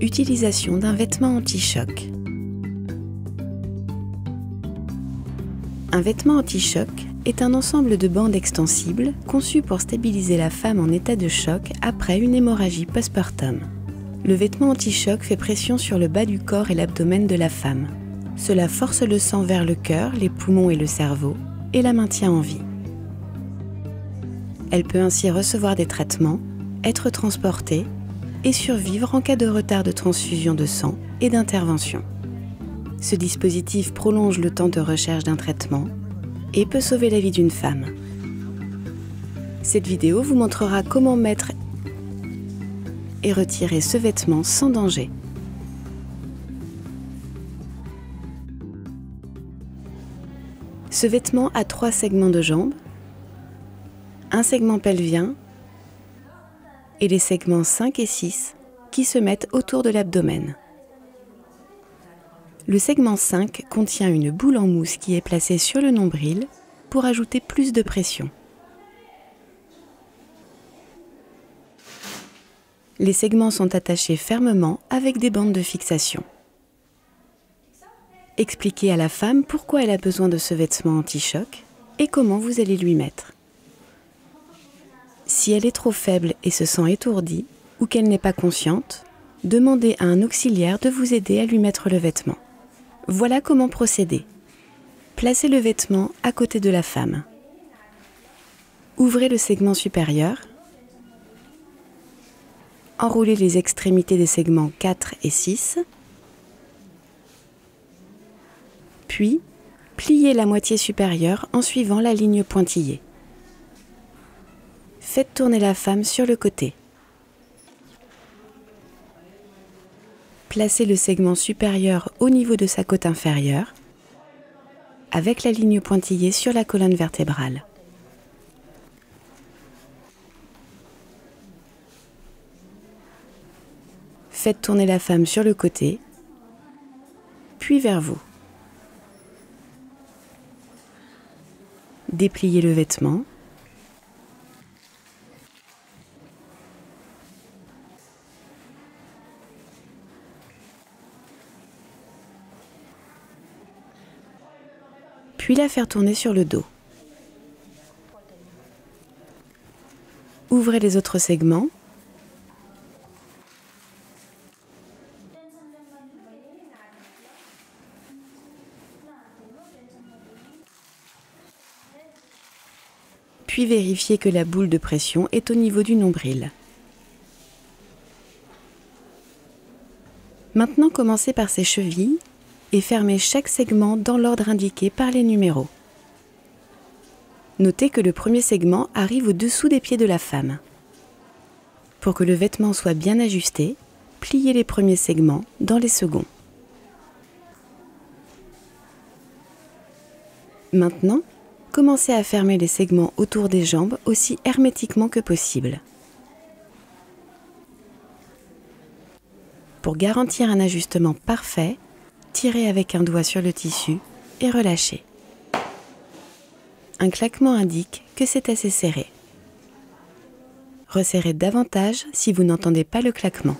Utilisation d'un vêtement anti-choc. Un vêtement anti-choc est un ensemble de bandes extensibles conçues pour stabiliser la femme en état de choc après une hémorragie postpartum. Le vêtement anti-choc fait pression sur le bas du corps et l'abdomen de la femme. Cela force le sang vers le cœur, les poumons et le cerveau et la maintient en vie. Elle peut ainsi recevoir des traitements, être transportée et survivre en cas de retard de transfusion de sang et d'intervention. Ce dispositif prolonge le temps de recherche d'un traitement et peut sauver la vie d'une femme. Cette vidéo vous montrera comment mettre et retirer ce vêtement sans danger. Ce vêtement a 3 segments de jambes, un segment pelvien et les segments 5 et 6 qui se mettent autour de l'abdomen. Le segment 5 contient une boule en mousse qui est placée sur le nombril pour ajouter plus de pression. Les segments sont attachés fermement avec des bandes de fixation. Expliquez à la femme pourquoi elle a besoin de ce vêtement anti-choc et comment vous allez lui mettre. Si elle est trop faible et se sent étourdie ou qu'elle n'est pas consciente, demandez à un auxiliaire de vous aider à lui mettre le vêtement. Voilà comment procéder. Placez le vêtement à côté de la femme. Ouvrez le segment supérieur. Enroulez les extrémités des segments 4 et 6. Puis, pliez la moitié supérieure en suivant la ligne pointillée. Faites tourner la femme sur le côté. Placez le segment supérieur au niveau de sa côte inférieure, avec la ligne pointillée sur la colonne vertébrale. Faites tourner la femme sur le côté, puis vers vous. Dépliez le vêtement. Puis la faire tourner sur le dos. Ouvrez les autres segments. Puis vérifiez que la boule de pression est au niveau du nombril. Maintenant, commencez par ses chevilles et fermez chaque segment dans l'ordre indiqué par les numéros. Notez que le premier segment arrive au-dessous des pieds de la femme. Pour que le vêtement soit bien ajusté, pliez les premiers segments dans les seconds. Maintenant, commencez à fermer les segments autour des jambes aussi hermétiquement que possible. Pour garantir un ajustement parfait, tirez avec un doigt sur le tissu et relâchez. Un claquement indique que c'est assez serré. Resserrez davantage si vous n'entendez pas le claquement.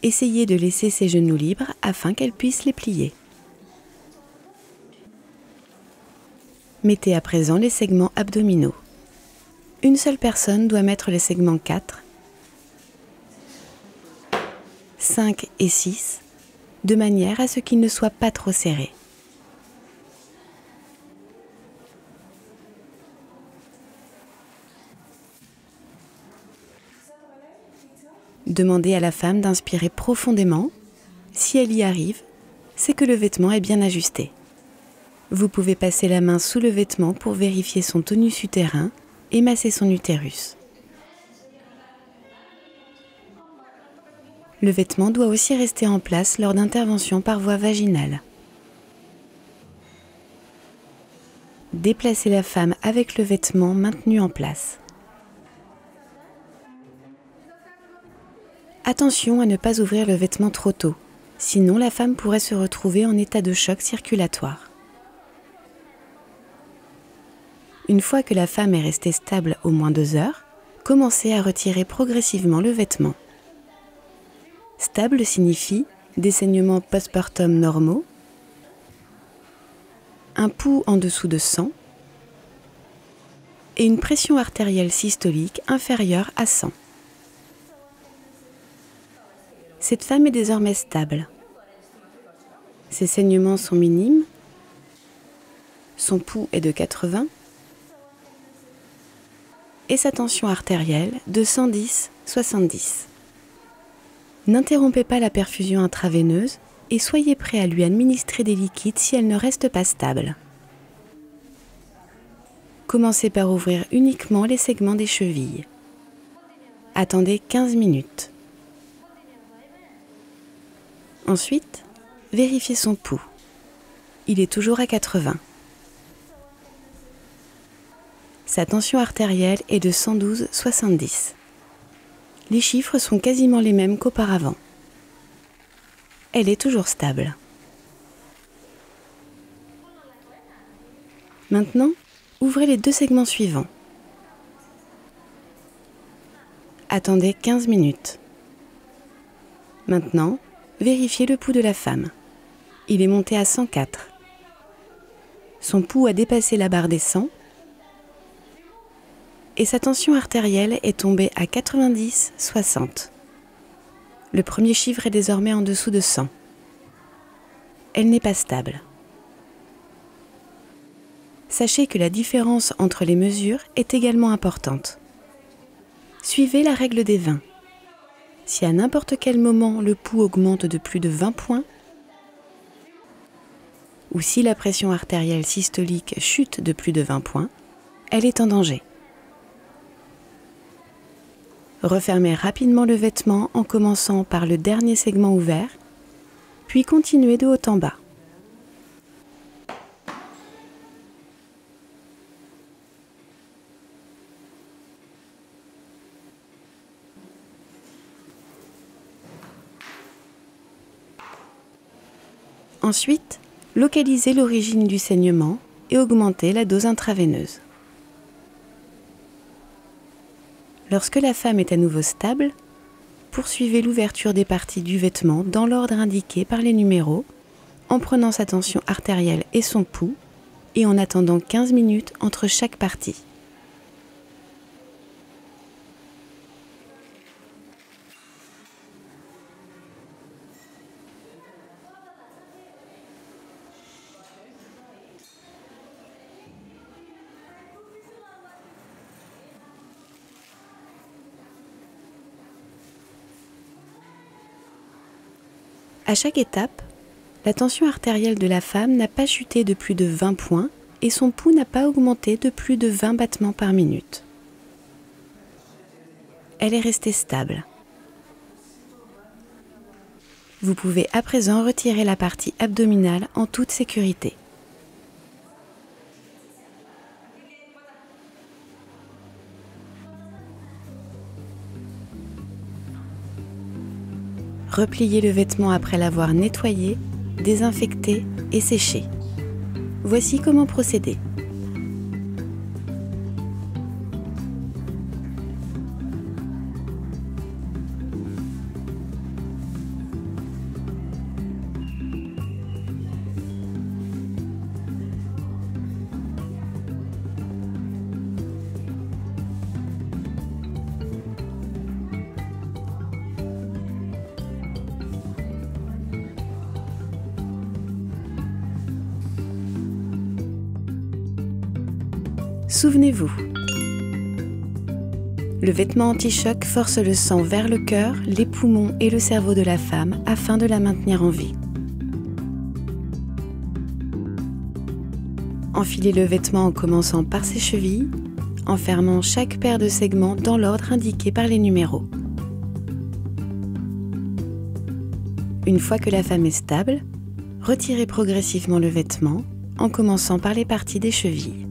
Essayez de laisser ses genoux libres afin qu'elle puisse les plier. Mettez à présent les segments abdominaux. Une seule personne doit mettre les segments 4, 5 et 6, de manière à ce qu'ils ne soient pas trop serrés. Demandez à la femme d'inspirer profondément. Si elle y arrive, c'est que le vêtement est bien ajusté. Vous pouvez passer la main sous le vêtement pour vérifier son tonus utérin et masser son utérus. Le vêtement doit aussi rester en place lors d'interventions par voie vaginale. Déplacez la femme avec le vêtement maintenu en place. Attention à ne pas ouvrir le vêtement trop tôt. Sinon, la femme pourrait se retrouver en état de choc circulatoire. Une fois que la femme est restée stable au moins 2 heures, commencez à retirer progressivement le vêtement. Stable signifie des saignements postpartum normaux, un pouls en dessous de 100 et une pression artérielle systolique inférieure à 100. Cette femme est désormais stable. Ses saignements sont minimes, son pouls est de 80 et sa tension artérielle de 110/70. N'interrompez pas la perfusion intraveineuse et soyez prêt à lui administrer des liquides si elle ne reste pas stable. Commencez par ouvrir uniquement les segments des chevilles. Attendez 15 minutes. Ensuite, vérifiez son pouls. Il est toujours à 80. Sa tension artérielle est de 112/70. Les chiffres sont quasiment les mêmes qu'auparavant. Elle est toujours stable. Maintenant, ouvrez les 2 segments suivants. Attendez 15 minutes. Maintenant, vérifiez le pouls de la femme. Il est monté à 104. Son pouls a dépassé la barre des 100 et sa tension artérielle est tombée à 90/60. Le premier chiffre est désormais en dessous de 100. Elle n'est pas stable. Sachez que la différence entre les mesures est également importante. Suivez la règle des 20. Si à n'importe quel moment le pouls augmente de plus de 20 points, ou si la pression artérielle systolique chute de plus de 20 points, elle est en danger. Refermez rapidement le vêtement en commençant par le dernier segment ouvert, puis continuez de haut en bas. Ensuite, localisez l'origine du saignement et augmentez la dose intraveineuse. Lorsque la femme est à nouveau stable, poursuivez l'ouverture des parties du vêtement dans l'ordre indiqué par les numéros, en prenant sa tension artérielle et son pouls, et en attendant 15 minutes entre chaque partie. À chaque étape, la tension artérielle de la femme n'a pas chuté de plus de 20 points et son pouls n'a pas augmenté de plus de 20 battements par minute. Elle est restée stable. Vous pouvez à présent retirer la partie abdominale en toute sécurité. Repliez le vêtement après l'avoir nettoyé, désinfecté et séché. Voici comment procéder. Souvenez-vous, le vêtement anti-choc force le sang vers le cœur, les poumons et le cerveau de la femme afin de la maintenir en vie. Enfilez le vêtement en commençant par ses chevilles, en fermant chaque paire de segments dans l'ordre indiqué par les numéros. Une fois que la femme est stable, retirez progressivement le vêtement en commençant par les parties des chevilles.